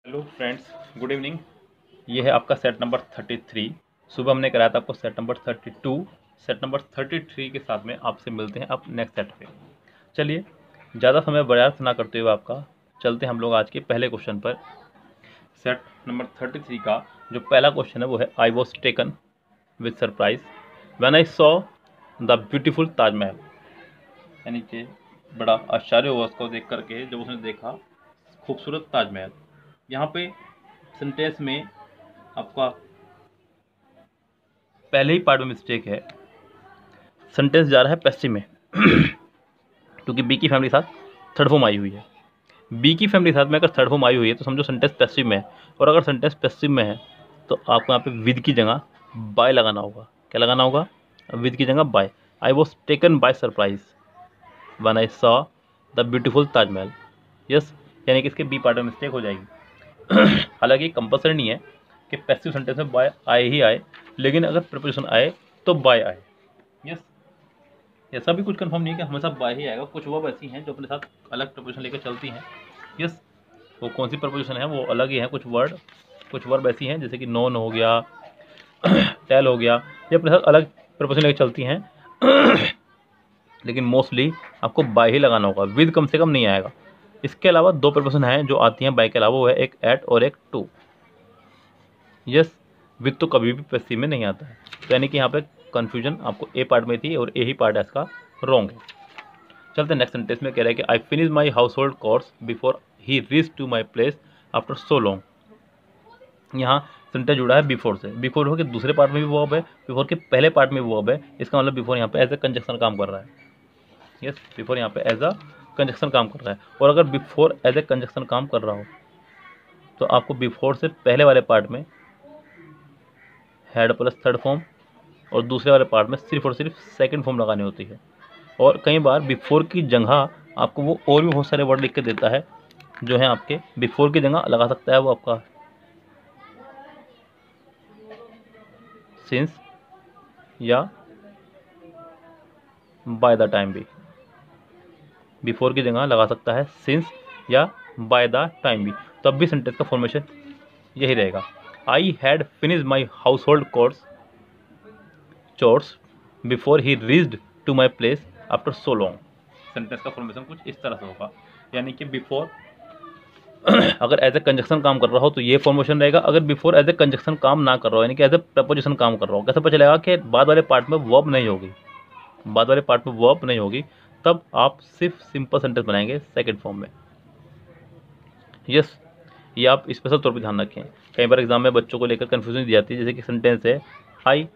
Hello friends, good evening. ये है आपका सेट नंबर 33। सुबह हमने कराया था आपको सेट नंबर 32। सेट नंबर 33 के साथ में आपसे मिलते हैं अब नेक्स्ट सेट पे। चलिए, ज़्यादा समय बर्बाद ना करते हुए आपका चलते हैं हम लोग आज के पहले क्वेश्चन पर। सेट नंबर 33 का जो पहला क्वेश्चन है वो है, आई was taken with surprise when I saw the beautiful Taj Mahal. यानी कि बड़ा आश्चर्य हुआ उसको देख करके जब उसने देखा खूबसूरत ताजमहल। यहाँ पे सेंटेंस में आपका पहले ही पार्ट में मिस्टेक है। सेंटेंस जा रहा है पैसिव में क्योंकि बी की फैमिली के साथ थर्ड फॉर्म आई हुई है। बी की फैमिली के साथ में अगर थर्ड फॉर्म आई हुई है तो समझो सेंटेंस पैसिव में है, और अगर सेंटेंस पैसिव में है तो आपको यहाँ पे विद की जगह बाय लगाना होगा। क्या लगाना होगा? विद की जगह by. I was taken by surprise when I saw the beautiful Taj Mahal. Yes, यानी कि इसके बी पार्ट में मिस्टेक हो जाएगी। हालांकि कंपल्सरी नहीं है कि पैसिव सेंटेंस में बाय आए ही आए, लेकिन अगर प्रीपोजिशन आए तो बाय आए। यस, ऐसा भी कुछ कंफर्म नहीं है कि हमेशा बाय ही आएगा। कुछ वर्ब ऐसी हैं जो अपने साथ अलग प्रीपोजिशन लेकर चलती हैं। यस, वो कौन सी प्रीपोजिशन है वो अलग ही है। कुछ वर्ब ऐसी हैं जैसे कि नॉन हो गया, टेल हो गया, ये अपने साथ अलग प्रीपोजिशन लेकर चलती हैं। लेकिन मोस्टली आपको बाय ही लगाना होगा, विद कम से कम नहीं आएगा। इसके अलावा दो प्रीपोजिशन हैं जो आती हैं बाय के अलावा, वो है एक एट और एक टू। यस, विद तो कभी भी पैसिव में नहीं आता है। तो यानी कि यहाँ पे कन्फ्यूजन आपको ए पार्ट में थी और ए ही पार्ट है इसका रॉन्ग है। चलते नेक्स्ट सेंटेंस में कह रहा है कि I finish my house hold course before he reach to my place after so long. यहाँ सेंटेंस जुड़ा है बिफोर से। बिफोर हो के दूसरे पार्ट में भी वर्ब है, बिफोर के पहले पार्ट में भी वर्ब है। इसका मतलब बिफोर यहाँ पे एज ए कंजक्शन काम कर रहा है। यस, बिफोर यहाँ पे एज अ कंजक्शन काम कर रहा है। और अगर बिफोर एज ए कंजक्शन काम कर रहा हो तो आपको बिफोर से पहले वाले पार्ट में हैड प्लस थर्ड फॉर्म और दूसरे वाले पार्ट में सिर्फ और सिर्फ सेकंड फॉर्म लगानी होती है। और कई बार बिफोर की जगह आपको वो और भी बहुत सारे वर्ड लिख के देता है जो है आपके बिफोर की जगह लगा सकता है वो आपका सिंस या बाय द टाइम भी। बिफोर की जगह लगा सकता है सिंस या बाय द टाइम भी, तब भी सेंटेंस का फॉर्मेशन यही रहेगा। I had finish my house hold chores before he reached to my place after so long. Sentence का फॉर्मेशन कुछ इस तरह से होगा। यानी कि बिफोर अगर एज ए कंजक्शन काम कर रहा हो तो ये फॉर्मेशन रहेगा। अगर बिफोर एज ए कंजक्शन काम ना कर रहा हो यानी कि एज ए प्रपोजिशन काम कर रहा हो, कैसे पता चलेगा कि बाद वाले पार्ट में वर्ब नहीं होगी, बाद वाले पार्ट में वर्ब नहीं होगी, तब आप सिर्फ सिंपल सेंटेंस बनाएंगे सेकंड फॉर्म में। यस, ये आप स्पेशल तौर पर ध्यान रखें। कई बार एग्जाम में बच्चों को लेकर कन्फ्यूजन दी जाती है। जैसे कि सेंटेंस है आई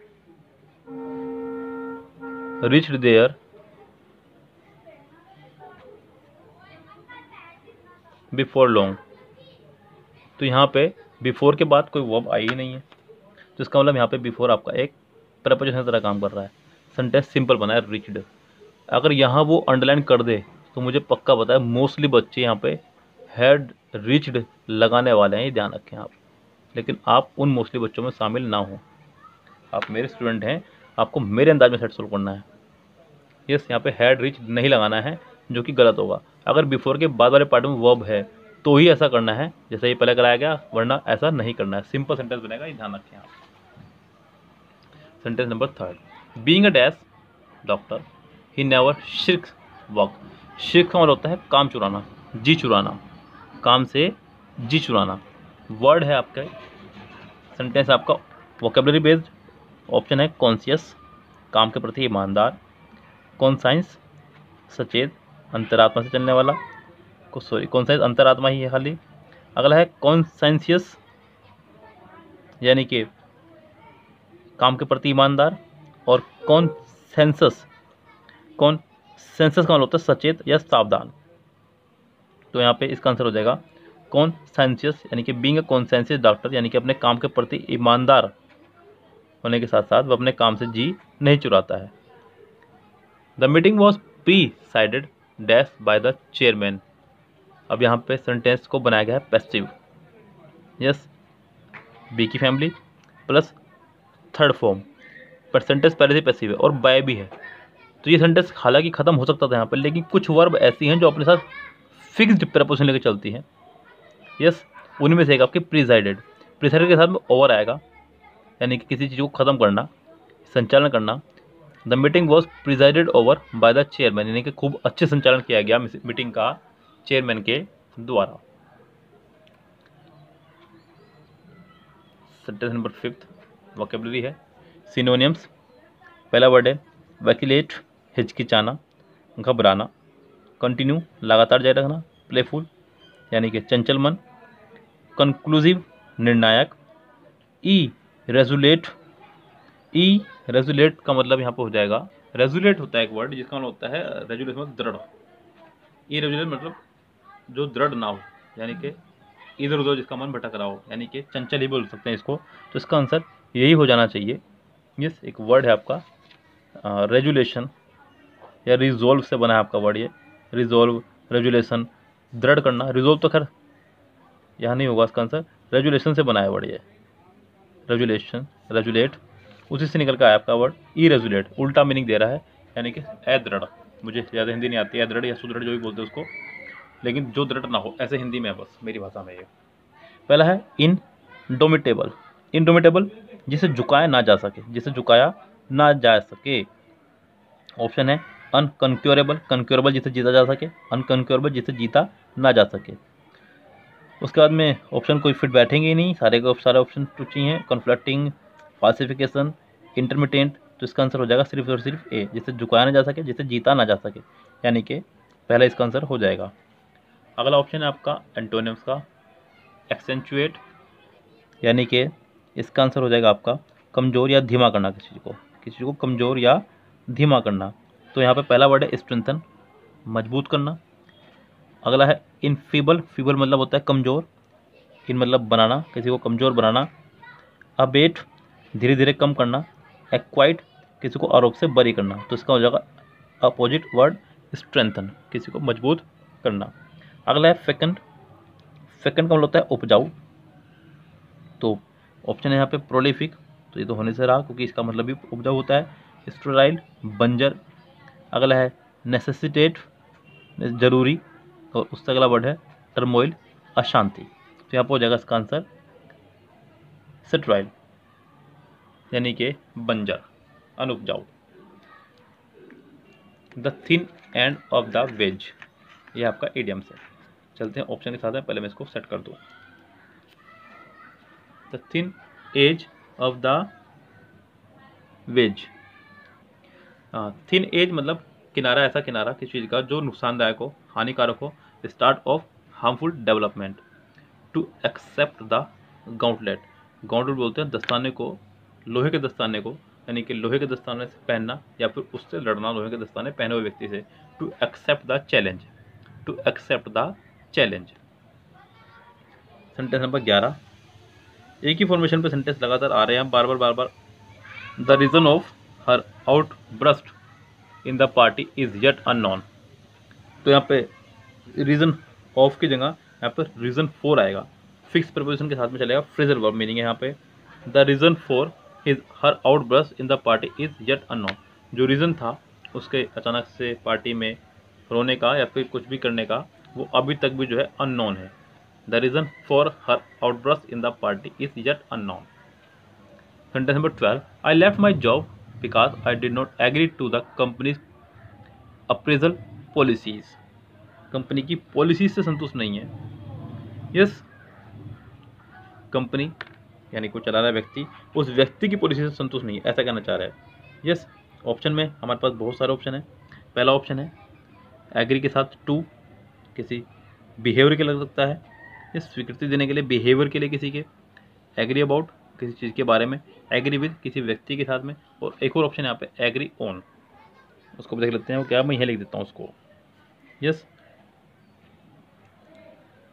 reached there before long, तो यहाँ पे बिफोर के बाद कोई वर्ब आई ही नहीं है, तो इसका मतलब यहाँ पे बिफोर आपका एक प्रपोजिशन की तरह काम कर रहा है। सेंटेंस सिंपल बना है रिच्ड। अगर यहाँ वो अंडरलाइन कर दे तो मुझे पक्का पता है मोस्टली बच्चे यहाँ पे हैड रिच्ड लगाने वाले हैं, ये ध्यान रखें आप। लेकिन आप उन मोस्टली बच्चों में शामिल ना हो। आप मेरे स्टूडेंट हैं, आपको मेरे अंदाज में सेट सोल्व करना है। यस, यहाँ पे हैड रीच नहीं लगाना है जो कि गलत होगा। अगर बिफोर के बाद वाले पार्ट में वर्ब है तो ही ऐसा करना है जैसे ये पहले कराया गया, वरना ऐसा नहीं करना है। सिंपल सेंटेंस बनेगा, ये ध्यान रखें आप। Sentence number third, being a dash doctor he never shirk work. Shirk का मतलब होता है काम चुराना, जी चुराना, काम से जी चुराना। वर्ड है आपका, सेंटेंस आपका वोकेबलरी बेस्ड। ऑप्शन है कॉन्शियस, काम के प्रति ईमानदार, कॉन्साइंस, सचेत, अंतरात्मा से चलने वाला, कॉन्साइंस अंतरात्मा ही है खाली। अगला है कॉन्साइंसियस, यानी कि काम के प्रति ईमानदार। और कॉन्सेंसस का मतलब होता है सचेत या सावधान। तो यहाँ पे इसका आंसर हो जाएगा कॉन्साइंसियस, यानी कि बीइंग अ कॉन्साइंसियस डॉक्टर, यानी कि अपने काम के प्रति ईमानदार होने के साथ साथ वह अपने काम से जी नहीं चुराता है। The meeting was presided dash by the chairman. अब यहाँ पे सेंटेंस को बनाया गया है पैसिव। यस, बी की फैमिली प्लस थर्ड फॉर्म, पर सेंटेंस पहले से पैसिव है और बाय भी है। तो ये सेंटेंस हालांकि खत्म हो सकता था यहाँ पे, लेकिन कुछ वर्ब ऐसी हैं जो अपने साथ फिक्स्ड प्रपोजिशन लेकर चलती हैं। यस, उनमें से एक आपके प्रिसाइडेड, प्रिसाइडेड के साथ में ओवर आएगा, यानी कि किसी चीज़ को ख़त्म करना, संचालन करना। The meeting was presided over by the chairman, यानी कि खूब अच्छे संचालन किया गया मीटिंग का चेयरमैन के द्वारा। सेंटेंस नंबर 5 वोकेबलरी है सिनोनिम्स। पहला वर्ड है वैक्यूलेट, हिचकिचाना, घबराना। कंटिन्यू, लगातार जारी रखना। प्लेफुल, यानी कि चंचल मन। कंक्लूसिव, निर्णायक। ई रेजुलेट, ई रेजुलेट का मतलब यहाँ पर हो जाएगा, रेजुलेट होता है एक वर्ड जिसका मतलब होता है रेजुलेट मतलब दृढ़। ई रेजुलेट मतलब जो दृढ़ ना हो, यानी कि इधर उधर जिसका मन भटक रहा हो, यानी कि चंचल ही बोल सकते हैं इसको। तो इसका आंसर यही हो जाना चाहिए। यस, एक वर्ड है आपका रेजुलेशन या रिजोल्व से बना है आपका वर्ड, ये रिजोल्व, रेजुलेशन, दृढ़ करना। रिजोल्व तो खैर यहाँ नहीं होगा, इसका आंसर रेजुलेशन से बना है वर्ड ये, रेजुलेशन, रेजुलेट, उसी से निकल कर आया आपका वर्ड ई रेजुलेट। उल्टा मीनिंग दे रहा है, यानी कि अदृढ़। मुझे ज़्यादा हिंदी नहीं आती है, अदृढ़ या सुदृढ़ जो भी बोलते हैं उसको, लेकिन जो दृढ़ ना हो, ऐसे हिंदी में है बस, मेरी भाषा में ये। पहला है इनडोमिटेबल, इनडोमिटेबल जिसे झुकाया ना जा सके, जिसे झुकाया ना जा सके। ऑप्शन है अनकंक्योरेबल, कंक्योरेबल जिसे जीता जा सके, अनकंक्योरेबल जिसे जीता ना जा सके। उसके बाद में ऑप्शन कोई फिट बैठेंगे ही नहीं, सारे ऑप्शन टूची हैं। Conflicting, फाल्सिफिकेशन, intermittent. तो इसका आंसर हो जाएगा सिर्फ और सिर्फ ए, जिसे झुकाया ना जा सके, जिसे जीता ना जा सके, यानी कि पहला इसका आंसर हो जाएगा। अगला ऑप्शन है आपका एंटोनिम्स का, एक्सेंचुएट, यानी कि इसका आंसर हो जाएगा आपका कमज़ोर या धीमा करना किसी को, किसी को कमज़ोर या धीमा करना। तो यहाँ पे पहला वर्ड है स्ट्रेंथन, मजबूत करना। अगला है इनफीबल, फीबल मतलब होता है कमज़ोर, इन मतलब बनाना, किसी को कमज़ोर बनाना। अबेट, धीरे धीरे कम करना। एक्वाइट, किसी को आरोप से बरी करना। तो इसका हो जाएगा अपोजिट वर्ड स्ट्रेंथन, किसी को मजबूत करना। अगला है फेकंड, फेकंड का मतलब होता है उपजाऊ। तो ऑप्शन है यहाँ पे प्रोलिफिक, तो ये तो होने से रहा क्योंकि इसका मतलब भी उपजाऊ होता है। स्टेराइल, बंजर। अगला है नेसेसिटेट, जरूरी, और उससे अगला वर्ड है टर्मोइल, अशांति। तो यहाँ पर हो जाएगा इसका आंसर स्टेराइल, यानी कि बंजर, अनुपजाऊ। The thin end of the wedge, ये आपका इडियम्स है। चलते हैं ऑप्शन के साथ है, पहले मैं इसको सेट कर दूँ। The thin edge of the wedge, thin edge मतलब किनारा, ऐसा किनारा किसी चीज़ का जो नुकसानदायक हो, हानिकारक हो। Start of harmful development. To accept the gauntlet, gauntlet बोलते हैं दस्ताने को, लोहे के दस्ताने को, यानी कि लोहे के दस्ताने से पहनना या फिर उससे लड़ना, लोहे के दस्ताने पहने हुए व्यक्ति से। To accept the challenge, to accept the challenge. Sentence number 11, एक ही फॉर्मेशन पे सेंटेंस लगातार आ रहे हैं बार बार। The reason of her outburst in the party is yet unknown. तो यहाँ पे रीजन ऑफ की जगह यहाँ पर रीजन फॉर आएगा, फिक्स प्रपोजिशन के साथ में चलेगा, फ्रेजल वर्ब मीनिंग है यहाँ पे। The reason for his her outburst in the party is yet unknown, जो रीज़न था उसके अचानक से पार्टी में रोने का या फिर कुछ भी करने का, वो अभी तक भी जो है अननोन है। The reason for her outburst in the party is yet unknown. Sentence number 12, I left my job because I did not agree to the company's appraisal policies. Company की पॉलिसीज से संतुष्ट नहीं है। यस, कंपनी यानी को चला रहा है व्यक्ति, उस व्यक्ति की पॉलिसी से संतुष्ट नहीं है, ऐसा कहना चाह रहा है। यस, ऑप्शन में हमारे पास बहुत सारे ऑप्शन है। पहला ऑप्शन है एग्री के साथ टू, किसी बिहेवियर के लग सकता है, इस स्वीकृति देने के लिए, बिहेवियर के लिए किसी के। एग्री अबाउट, किसी चीज़ के बारे में। एग्री विद, किसी व्यक्ति के साथ में। और एक और ऑप्शन यहाँ पे एग्री ऑन, उसको भी देख लेते हैं वो क्या, मैं यहीं लिख देता हूँ उसको। यस,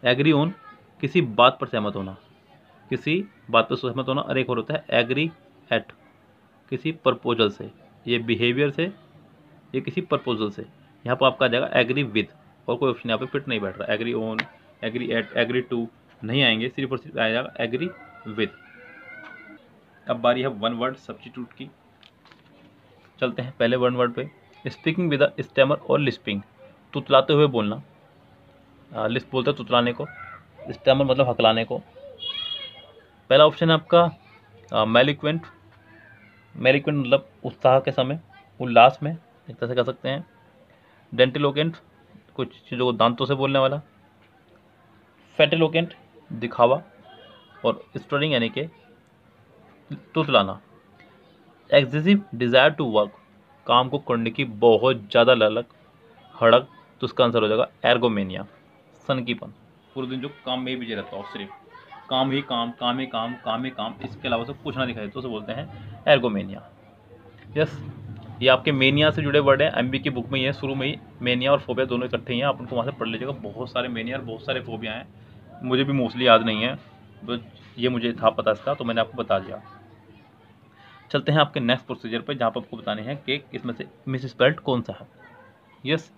एग्री ऑन, किसी बात पर सहमत होना, किसी बात पर सहमत होना। और एक और होता है एग्री एट, किसी प्रपोजल से, ये बिहेवियर से, ये किसी प्रपोजल से। यहाँ पर आपका आ जाएगा एग्री विद, और कोई ऑप्शन यहाँ पे फिट नहीं बैठ रहा। Agree on, agree at, agree to नहीं आएंगे, सिर्फ और सिर्फ आ जाएगा एग्री विद। अब बारी है वन वर्ड सब्स्टिट्यूट की। चलते हैं पहले वन वर्ड पे। स्पीकिंग विद स्टैमर और लिस्पिंग, तुतलाते हुए बोलना। लिस्प बोलते हैं तुतलाने को, स्टैमर मतलब हकलाने को। पहला ऑप्शन है आपका मेलिक्वेंट। मेलिक्वेंट मतलब उत्साह के समय, उल्लास में, एक तरह से कह सकते हैं। डेंटिलोकेंट कुछ चीज़ों को दांतों से बोलने वाला। फैटिलोकेंट दिखावा। और स्टोरिंग यानी कि तुतलाना। एक्सेसिव डिज़ायर टू वर्क, काम को करने की बहुत ज़्यादा ललक, हड़क, तो उसका आंसर हो जाएगा एर्गोमेनिया, सनकीपन। पूरे दिन जो काम में ही बिजी रहता हो, सिर्फ काम ही काम, काम ही काम, काम ही काम, इसके अलावा सब कुछ ना दिखाई तो उसे बोलते हैं एर्गोमेनिया। यस, ये आपके मेनिया से जुड़े वर्ड हैं। एमबी की बुक में ये शुरू में ही मेनिया और फोबिया दोनों इकट्ठे ही हैं, आप उनको वहाँ से पढ़ लीजिएगा। बहुत सारे मेनिया और बहुत सारे फोबिया हैं, मुझे भी मोस्टली याद नहीं है, तो ये मुझे था पता इसका, तो मैंने आपको बता दिया। चलते हैं आपके नेक्स्ट प्रोसीजर पर, जहाँ पर आपको बताने हैं कि इसमें से मिसस्पेल्ड कौन सा है। यस,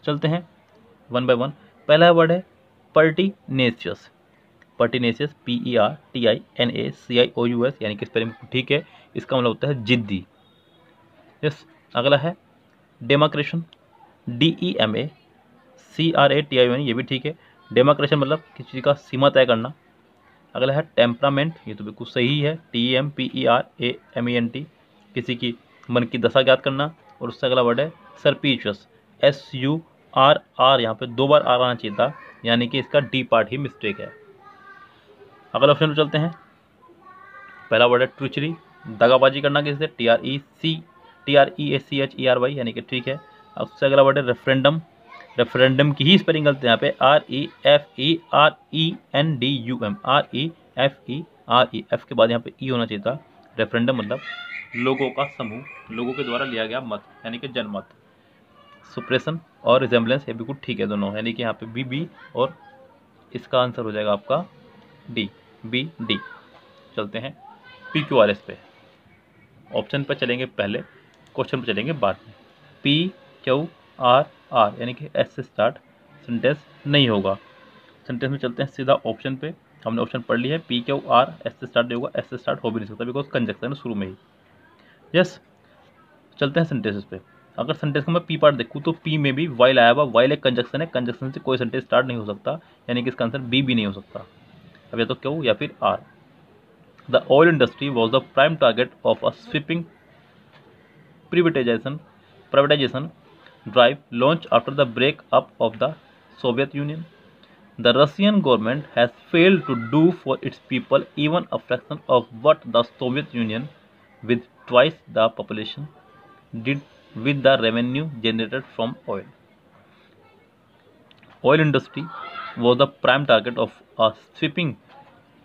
चलते हैं वन बाय वन। पहला वर्ड है पर्टिनेशियस। पर्टिनेशियस, PERTINACIOUS, यानी कि स्पेलिंग ठीक है, इसका मतलब होता है जिद्दी। यस, अगला है डेमाक्रेशन, DEMACRATION, ये भी ठीक है। डेमाक्रेशन मतलब किसी चीज़ का सीमा तय करना। अगला है टेम्परामेंट, ये तो बिल्कुल सही है, TEMPERAMENT, किसी की मन की दशा ज्ञात करना। और उससे अगला वर्ड है सर्पीचियस, SURR, यहाँ पे 2 बार आर आना चाहिए था, यानी कि इसका डी पार्ट ही मिस्टेक है। अगला ऑप्शन पर चलते हैं। पहला वर्ड है ट्रूचरी, दगाबाजी करना किसी से, TREACHERY, यानी कि ठीक है। अब उससे अगला वर्ड है रेफरेंडम। रेफरेंडम की ही स्पेलिंग गलत है यहाँ पे, REFERENDUM, REFERE, के बाद यहाँ पे ई होना चाहिए था। रेफरेंडम मतलब लोगों का समूह, लोगों के द्वारा लिया गया मत, यानी कि जनमत। सुप्रेशन और रिजेम्बलेंस, ये बिल्कुल ठीक है दोनों, यानी कि यहाँ पे बी, और इसका आंसर हो जाएगा आपका डी, BD। चलते हैं PQRS पे। ऑप्शन पर चलेंगे पहले, क्वेश्चन पर चलेंगे बाद में। PQRR, यानी कि S से स्टार्ट, सेंटेंस नहीं होगा। सेंटेंस में चलते हैं सीधा ऑप्शन पे। हमने ऑप्शन पढ़ लिया है, PQR S से स्टार्ट नहीं होगा, S से स्टार्ट हो भी नहीं सकता, बिकॉज कंजक्शन है शुरू में ही। यस, चलते हैं सेंटेंसेस पे। अगर सेंटेंस को मैं पी पार्ट देखूँ तो पी में भी वाइल आया हुआ, वाइल एक कंजक्शन है, कंजक्शन से कोई सेंटेंस स्टार्ट नहीं हो सकता, यानी कि इसका आंसर बी भी नहीं हो सकता। अब या तो क्यों या फिर are. The oil industry was the prime target of a sweeping privatization drive launched after the breakup of the Soviet Union. The Russian government has failed to do for its people even a fraction of what the Soviet Union, with twice the population, did with the revenue generated from oil. Oil industry was the prime target of a sweeping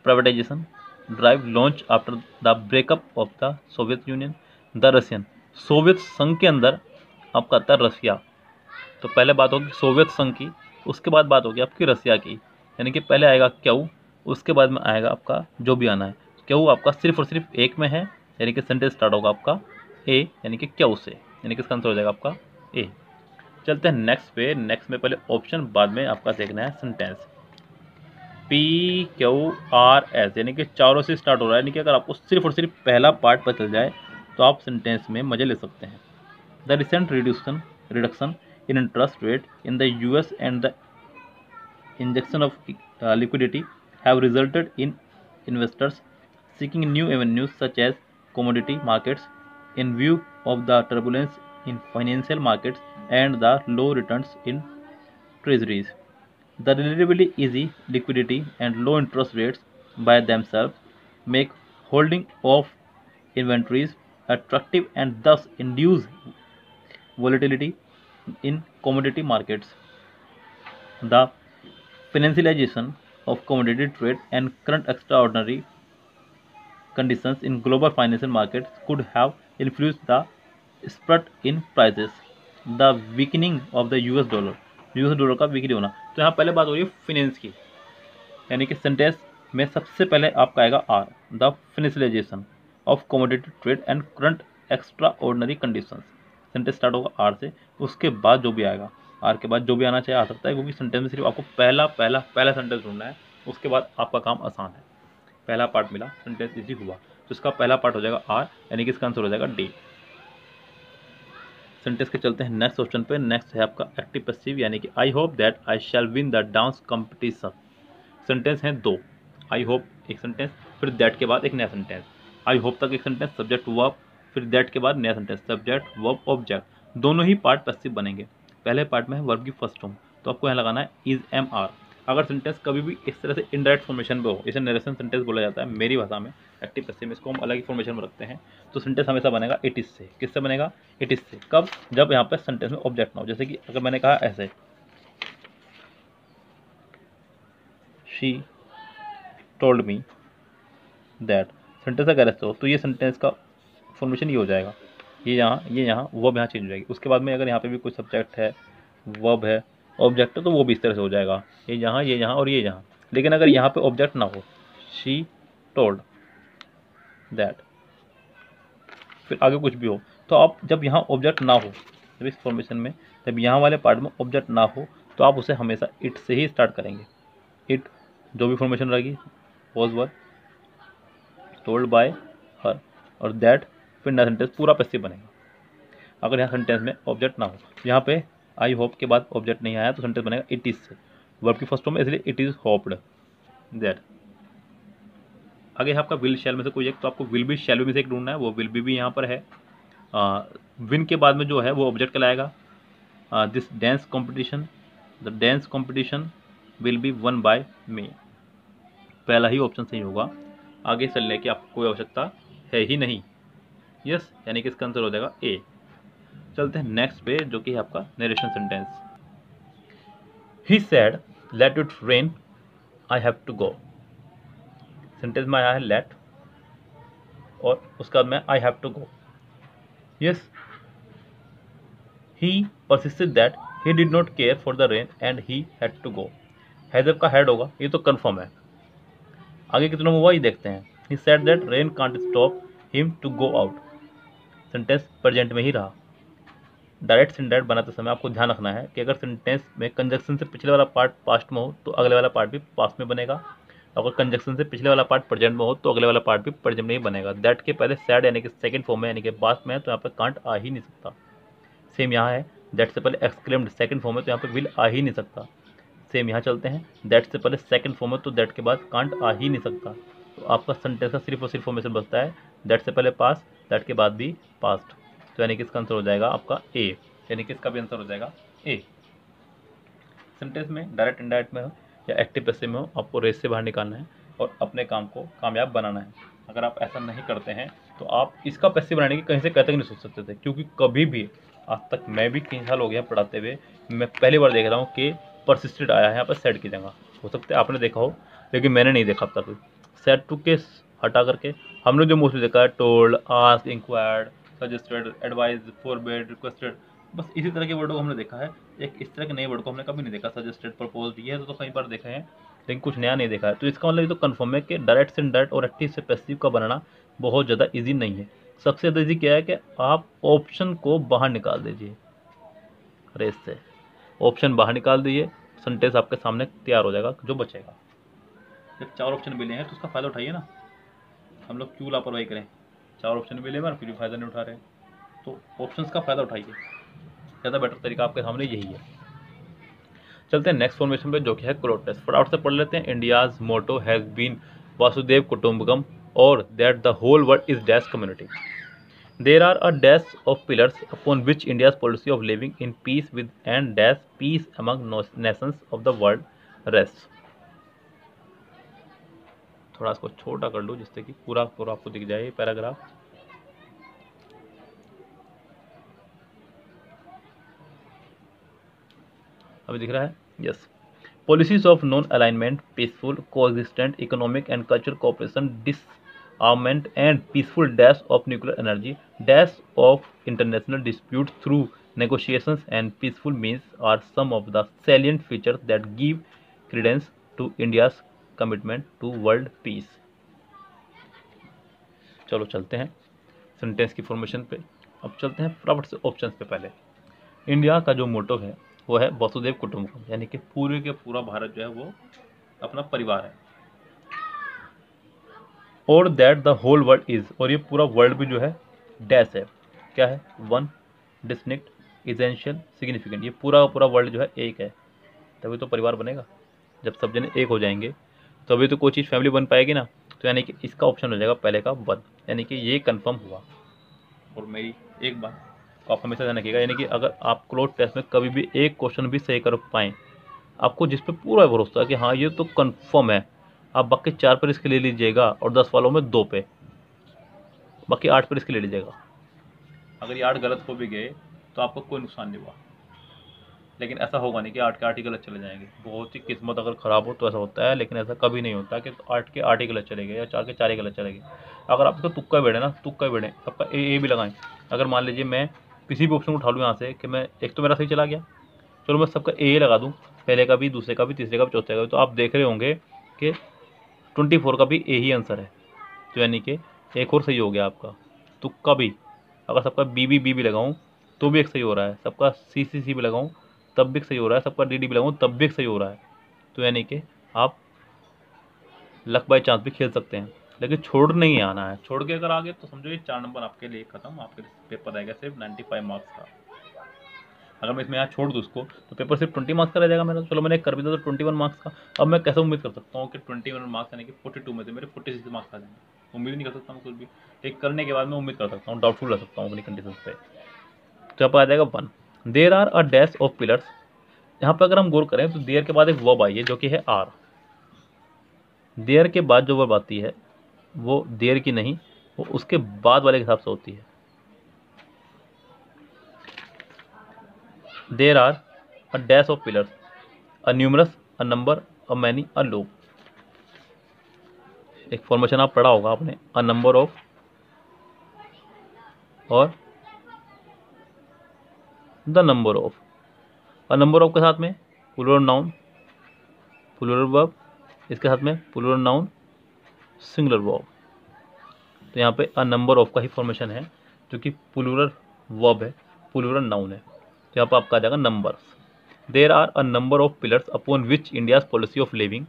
privatization drive launched after the breakup of the Soviet Union. The Russian, Soviet संघ के अंदर आपका आता है रसिया। तो पहले बात होगी सोवियत संघ की, उसके बाद बात होगी आपकी रसिया की, यानी कि पहले आएगा क्यू, उसके बाद में आएगा आपका जो भी आना है। क्यू आपका सिर्फ और सिर्फ एक में है, यानी कि सेंटेंस स्टार्ट होगा आपका ए, यानी कि क्यू से, यानी कि इसका आंसर हो जाएगा आपका ए। चलते हैं नेक्स्ट पे। नेक्स्ट में पहले ऑप्शन, बाद में आपका देखना है सेंटेंस। PQRS, यानी कि चारों से स्टार्ट हो रहा है, यानी कि अगर आपको सिर्फ और सिर्फ पहला पार्ट पता चल जाए तो आप सेंटेंस में मजे ले सकते हैं। The recent reduction in interest rate in the US and the injection of liquidity have resulted in investors seeking new avenues such as commodity markets in view of the turbulence in financial markets and the low returns in treasuries. The relatively easy liquidity and low interest rates by themselves make holding of inventories attractive and thus induce volatility in commodity markets. The financialization of commodity trade and current extraordinary conditions in global financial markets could have influenced the spurt in prices. The weakening of the US dollar, US dollar का weekly होना। तो यहाँ पहले बात हो रही है finance की, यानी कि सेंटेंस में सबसे पहले आपका आएगा are, the financialization of commodity trade and current extraordinary conditions. Sentence start होगा आर से, उसके बाद जो भी आएगा, आर के बाद जो भी आना चाहिए आ सकता है, क्योंकि सेंटेंस में सिर्फ आपको पहला सेंटेंस ढूंढना है, उसके बाद आपका काम आसान है। पहला पार्ट मिला, सेंटेंस इजी हुआ, तो इसका पहला पार्ट हो जाएगा आर, यानी कि इसका आंसर हो जाएगा डी। सेंटेंस के चलते हैं नेक्स्ट ऑप्शन पे। नेक्स्ट है आपका एक्टिव पैसिव, यानी कि I hope that I shall win the dance competition. Sentence हैं दो, आई होप एक सेंटेंस, फिर दैट के बाद एक नया सेंटेंस, आई होप तक एक सेंटेंस, सब्जेक्ट वर्ब, फिर दैट के बाद नया सेंटेंस, सब्जेक्ट वर्ब ऑब्जेक्ट, दोनों ही पार्ट पैसिव बनेंगे। पहले पार्ट में है वर्ब की फर्स्ट फॉर्म, तो आपको यहाँ लगाना है इज एम आर। अगर सेंटेंस कभी भी इस तरह से इनडायरेक्ट फॉर्मेशन पे हो, इसे नरेशन सेंटेंस बोला जाता है मेरी भाषा में, एक्टिव पैसिव में इसको हम अलग ही फॉर्मेशन में रखते हैं, तो सेंटेंस हमेशा बनेगा इट इज से। किससे बनेगा? इट इज से। कब? जब यहाँ पे सेंटेंस में ऑब्जेक्ट ना हो। जैसे कि अगर मैंने कहा ऐसे, she told me that, sentence अगर ऐसे हो तो ये सेंटेंस का फॉर्मेशन ये हो जाएगा, ये यहाँ वर्ब यहाँ चेंज हो जाएगी। उसके बाद में अगर यहाँ पे भी कोई सब्जेक्ट है, वर्ब है, ऑब्जेक्ट है, तो वो भी इस तरह से हो जाएगा, ये यहाँ और ये यहाँ। लेकिन अगर यहाँ पे ऑब्जेक्ट ना हो, शी टोल्ड दैट, फिर आगे कुछ भी हो, तो आप जब यहाँ ऑब्जेक्ट ना हो, जब इस फॉर्मेशन में जब यहाँ वाले पार्ट में ऑब्जेक्ट ना हो, तो आप उसे हमेशा इट से ही स्टार्ट करेंगे। इट जो भी फॉर्मेशन रहेगी, वॉज वर, टोल्ड बाय हर, और दैट, फिर नया सेंटेंस पूरा पैसिव बनेगा। अगर यहाँ सेंटेंस में ऑब्जेक्ट ना हो, यहाँ पे आई होप के बाद ऑब्जेक्ट नहीं आया तो सेंटेंस बनेगा इट इज से, वर्ब की फर्स्ट फॉर्म में, इसलिए इट इज होप्ड दैट। आगे है आपका विल शैल में से कोई एक, तो आपको विल बी शैल बी में से एक ढूंढना है, वो विल बी भी यहाँ पर है। विन के बाद में जो है वो ऑब्जेक्ट कहलाएगा। This dance competition, the dance competition will be won by me, पहला ही ऑप्शन सही होगा, आगे चलने की आपको कोई आवश्यकता है ही नहीं। यस, यानी कि इसका आंसर हो जाएगा ए। चलते हैं नेक्स्ट पे, जो कि है आपका narration sentence. He said let it rain I have to go, sentence में आया है लेट और उसके बाद में I have to go. Yes, he persisted that he did not care for the rain and he had to go, हैजब का head होगा, ये तो कंफर्म है। आगे कितना हुआ ये देखते हैं। He said that rain can't stop him to go out, sentence present में ही रहा। डायरेक्ट से इनडायरेक्ट बनाते समय आपको ध्यान रखना है कि अगर सेंटेंस में कंजक्शन से पिछले वाला पार्ट पास्ट में हो तो अगले वाला पार्ट भी पास्ट में बनेगा, अगर कंजक्शन से पिछले वाला पार्ट प्रेजेंट में हो तो अगले वाला पार्ट भी प्रेजेंट में ही बनेगा। दैट के पहले सैड यानी कि सेकंड फॉर्म में यानी कि पास्ट में है, तो यहाँ पे कांट आ ही नहीं सकता। सेम यहाँ है, दैट से पहले एक्सक्लेम्ड सेकंड फॉर्म है, तो यहाँ पे विल आ ही नहीं सकता। सेम यहाँ चलते हैं, दैट से पहले सेकंड फॉर्म है तो दैट के बाद कांट आ ही नहीं सकता। तो आपका सेंटेंस का सिर्फ और सिर्फ फॉर्मेशन बचता है, दैट से पहले पास्ट, दैट के बाद भी पास्ट, तो यानी कि इसका आंसर हो जाएगा आपका ए, यानी कि इसका भी आंसर हो जाएगा ए। सेंटेंस में डायरेक्ट इनडायरेक्ट में हो या एक्टिव पैसिव में हो, आपको रेस से बाहर निकालना है और अपने काम को कामयाब बनाना है। अगर आप ऐसा नहीं करते हैं तो आप इसका पैसिव बनाने की कहीं से कहीं तक नहीं सोच सकते थे, क्योंकि कभी भी आज तक, मैं भी 3 साल हो गया पढ़ाते हुए, मैं पहली बार देख रहा हूँ कि परसिस्टेड आया है यहाँ पर सेड की जगह। हो सकता है आपने देखा हो, लेकिन मैंने नहीं देखा अब तक। सेड टू के हटा करके हमने जो मोस्टली देखा है told, ask, inquired, suggested, advise, forbade, requested, बस इसी तरह के वर्डों को हमने देखा है। एक इस तरह के नए वर्ड को हमने कभी नहीं देखा। सजेस्टेड, प्रपोज, ये है तो कई बार देखे हैं, लेकिन कुछ नया नहीं देखा है। तो इसका मतलब ये तो कन्फर्म है कि डायरेक्ट से इनडायरेक्ट और एक्टिव से पैसिव का बनाना बहुत ज़्यादा ईजी नहीं है। सबसे ज़्यादा ईजी क्या है कि आप ऑप्शन को बाहर निकाल दीजिए, रेस से ऑप्शन बाहर निकाल दीजिए, सेंटेंस आपके सामने तैयार हो जाएगा। जो बचेगा, जब 4 ऑप्शन मिले हैं तो उसका फ़ायदा उठाइए ना। हम लोग क्यों लापरवाही करें, 4 ऑप्शन मिले हैं फिर भी फ़ायदा नहीं उठा रहे हैं, तो ऑप्शंस का फ़ायदा उठाइए। ज़्यादा बेटर तरीका आपके सामने यही है। चलते हैं नेक्स्ट फॉर्मेशन पे, जो कि है क्रोटेस। फटाफट से पढ़ लेते हैं। इंडियाज मोटो हैज़ बीन वासुदेव कुटुंबकम और that the whole world is dash community. There are a dash of pillars upon which India's policy of living in peace with and dash peace among nations of the world rests। थोड़ा इसको छोटा कर लो जिससे कि पूरा पूरा आपको दिख जाए पैराग्राफ। अभी दिख रहा है? Yes. Policies of non alignment, peaceful coexistent, economic and cultural cooperation, disarmament and peaceful dash of nuclear energy, dash of international disputes through negotiations and peaceful means are some of the salient features that give credence to India's commitment to world peace। चलो चलते हैं sentence की formation पे। अब चलते हैं फटाफट से ऑप्शंस पे। पहले इंडिया का जो मोटो है वो है वसुदेव कुटुंबकम, यानी कि पूरे के पूरा भारत जो है वो अपना परिवार है। और that the whole world is, और ये पूरा वर्ल्ड भी जो है डैश है, क्या है? One, distinct, essential, significant. ये पूरा पूरा वर्ल्ड जो है एक है, तभी तो परिवार बनेगा। जब सब जने एक हो जाएंगे तो अभी तो कोई चीज़ फैमिली बन पाएगी ना, तो यानी कि इसका ऑप्शन हो जाएगा पहले का 1, यानी कि ये कंफर्म हुआ। और मेरी एक बात को आप हमेशा ध्यान रखिएगा, यानी कि अगर आप क्लोज टेस्ट में कभी भी एक क्वेश्चन भी सही कर पाएँ, आपको जिस पे पूरा भरोसा है कि हाँ ये तो कंफर्म है, आप बाकी 4 पे रिस्क ले लीजिएगा और 10 वालों में 2 पे, बाकी 8 पे रिस्क ले लीजिएगा। अगर ये 8 गलत हो भी गए तो आपको कोई नुकसान नहीं हुआ, लेकिन ऐसा होगा नहीं कि 8 के 8 ही गलत चले जाएंगे। बहुत ही किस्मत अगर ख़राब हो तो ऐसा होता है, लेकिन ऐसा कभी नहीं होता कि 8 के 8 ही गलत चले गए या 4 के 4 ही गलत चले गए। अगर आप इसका तुक्का बैठे ना, तुक्का बैठे, सबका ए भी लगाएं। अगर मान लीजिए मैं किसी भी ऑप्शन को उठा लूँ यहाँ से कि मैं एक तो मेरा सही चला गया, चलो मैं सबका ए लगा दूँ, पहले का भी, दूसरे का भी, तीसरे का भी, चौथे का भी, तो आप देख रहे होंगे कि 24 का भी ए ही आंसर है। तो यानी कि एक और सही हो गया आपका तुक्का भी। अगर सबका बी भी लगाऊँ तो भी एक सही हो रहा है, सबका सी भी लगाऊँ तब भी सही हो रहा है, सबका डी भी लगाऊँ तब भी सही हो रहा है। तो यानी कि आप लक बाय चांस भी खेल सकते हैं, लेकिन छोड़ नहीं आना है। छोड़ के अगर आ गए तो समझो ये 4 नंबर आपके लिए खत्म, आपके पेपर रहेगा सिर्फ 95 मार्क्स का। अगर मैं इसमें यहाँ छोड़ दूँ उसको तो पेपर सिर्फ 20 मार्क्स का रह जाएगा मेरा। चलो मैंने कर भी दिया तो 21 मार्क्स का। अब मैं कैसे उम्मीद कर सकता हूँ कि 21 मार्क्स यानी कि 42 में से मेरे 46 मार्क्स आ जाएंगे? उम्मीद नहीं कर सकता हूँ कुछ भी। एक करने के बाद मैं उम्मीद कर सकता हूँ, डाउटफुल रह सकता हूँ अपनी कंडीशन पे। तो यहाँ पर आ जाएगा 1। There are a dash of pillars. यहाँ पर अगर हम गौर करें तो देयर के बाद एक वर्ब आई है जो कि है आर। देयर के बाद जो वर्ब आती है वो देयर की नहीं, वो उसके बाद वाले के हिसाब से होती है। There are a dash of pillars, a numerous, a number, a many, a lot. एक फॉर्मेशन आप पढ़ा होगा आपने, अ नंबर ऑफ और the number of. A number of के साथ में प्लूरल नाउन, प्लूरल वर्ब, इसके साथ में प्लूरल नाउन, सिंगुलर वर्ब। तो यहाँ पे अ नंबर ऑफ का ही फॉर्मेशन है जो कि प्लूरल वर्ब है, प्लूरल नाउन है। तो यहाँ पर आपका आ जाएगा numbers. There are a number of pillars upon which India's policy of living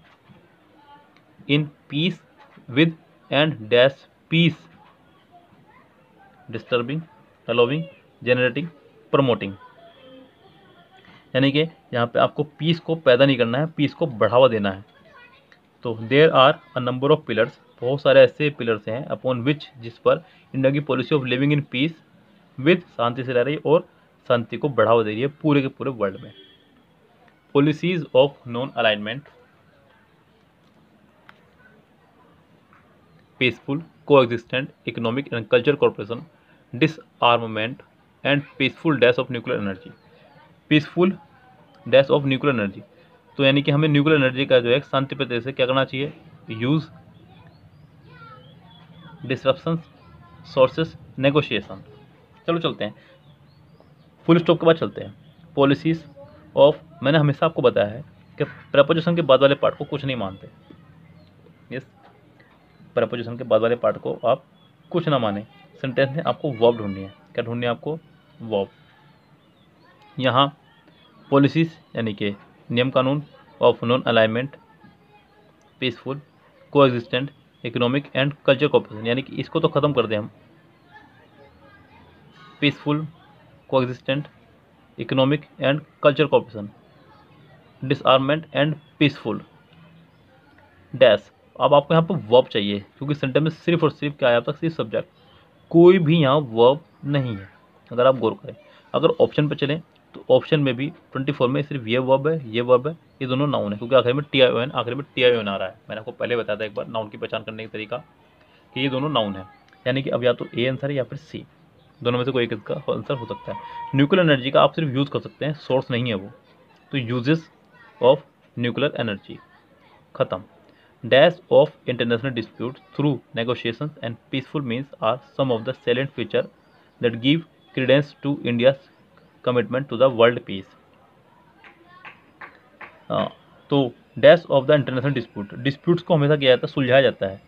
in peace with and dash peace, disturbing, allowing, generating, promoting. यानी कि यहाँ पे आपको पीस को पैदा नहीं करना है, पीस को बढ़ावा देना है। तो there are a number of pillars, बहुत सारे ऐसे पिलर्स हैं, अपॉन विच, जिस पर इंडिया की policy of living in peace with, शांति से रह रही है और शांति को बढ़ावा दे रही है पूरे के पूरे वर्ल्ड में। Policies of non alignment, peaceful coexistent economic and culture corporation, disarmament and peaceful dash of nuclear energy. Peaceful dash of nuclear energy, तो यानी कि हमें न्यूक्लियर एनर्जी का जो है शांति प्रत्यय से क्या करना चाहिए, यूज़, डिसरप्शन, सोर्सेस, नेगोशिएशन। चलो चलते हैं, फुल स्टॉप के बाद चलते हैं। पॉलिसीज ऑफ, मैंने हमेशा आपको बताया है कि प्रपोजिशन के बाद वाले पार्ट को कुछ नहीं मानते। यस, प्रपोजिशन के बाद वाले पार्ट को आप कुछ ना माने। सेंटेंस में आपको वर्ब ढूंढनी है। क्या ढूंढनी है आपको? वर्ब। यहाँ पॉलिसीज यानी कि नियम कानून of non alignment, peaceful coexistent economic and culture corporation, यानी कि इसको तो ख़त्म कर दें हम। Peaceful coexistent economic and culture corporation, disarmament and peaceful dash. अब आपको यहाँ पर वर्ब चाहिए, क्योंकि सेंटेंस में सिर्फ और सिर्फ क्या है, अब तक सिर्फ सब्जेक्ट, कोई भी यहाँ वर्ब नहीं है। अगर आप गौर करें, अगर ऑप्शन पे चलें तो ऑप्शन में भी 24 में सिर्फ ये वर्ब है, ये वर्ब है, ये दोनों नाउन है, क्योंकि आखिर में TION, आखिर में TION आ रहा है। मैंने आपको पहले बताया था एक बार नाउन की पहचान करने का तरीका, कि ये दोनों नाउन है। यानी कि अब या तो ए आंसर है या फिर सी, दोनों में से कोई एक इसका आंसर हो सकता है। न्यूक्लियर एनर्जी का आप सिर्फ यूज़ कर सकते हैं, सोर्स नहीं है वो। तो यूजेस ऑफ न्यूक्लियर एनर्जी खत्म। Dash of international dispute through negotiations and peaceful means are some of the salient feature that give credence to India's commitment to the world peace. तो dash of the international dispute, disputes को हमेशा किया जाता है, सुलझाया जाता है।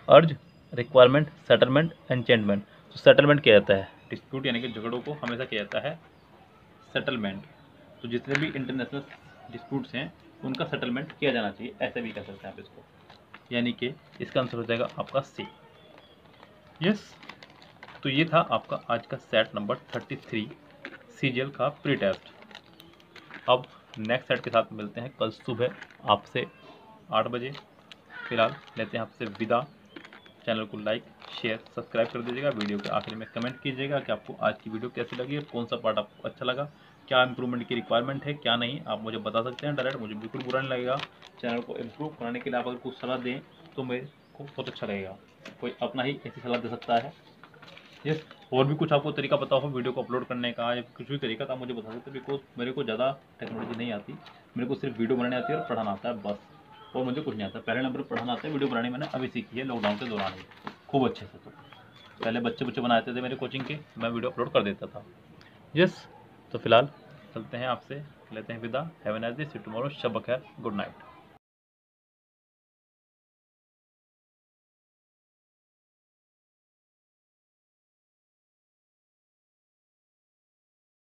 Urge, requirement, settlement, enchantment. तो सेटलमेंट किया जाता है, डिस्प्यूट यानी कि झगड़ों को हमेशा किया जाता है सेटलमेंट। तो जितने भी इंटरनेशनल डिस्प्यूट्स हैं उनका सेटलमेंट किया जाना चाहिए, ऐसे भी कह सकते हैं आप इसको। यानी कि इसका आंसर हो जाएगा आपका सी। यस, तो ये था आपका आज का सेट नंबर 33 CGL का प्री टेस्ट। अब नेक्स्ट सेट के साथ मिलते हैं कल सुबह आपसे 8 बजे। फिलहाल लेते हैं आपसे विदा। चैनल को लाइक शेयर सब्सक्राइब कर दीजिएगा। वीडियो के आखिर में कमेंट कीजिएगा कि आपको आज की वीडियो कैसी लगी और कौन सा पार्ट आपको अच्छा लगा, क्या इंप्रूवमेंट की रिक्वायरमेंट है क्या नहीं, आप मुझे बता सकते हैं डायरेक्ट, मुझे बिल्कुल बुरा नहीं लगेगा। चैनल को इम्प्रूव कराने के लिए आप अगर कुछ सलाह दें तो मेरे को बहुत अच्छा लगेगा। कोई अपना ही ऐसी सलाह दे सकता है। यस, और भी कुछ आपको तरीका पता हो वीडियो को अपलोड करने का या कुछ भी तरीका, तो आप मुझे बता सकते हैं। बिकॉज मेरे को ज़्यादा टेक्नोलॉजी नहीं आती, मेरे को सिर्फ वीडियो बनाने आती है और पढ़ाना आता है बस, और मुझे कुछ नहीं आता। पहले नंबर पर पढ़ाना आता है, वीडियो बनानी मैंने अभी सीखी है लॉकडाउन के दौरान ही खूब अच्छे से। तो पहले बच्चे बनाते थे मेरे कोचिंग के, मैं वीडियो अपलोड कर देता था। यस, तो फिलहाल चलते हैं, आपसे लेते हैं विदा। Have a nice day, see you tomorrow, शब बखैर, गुड नाइट।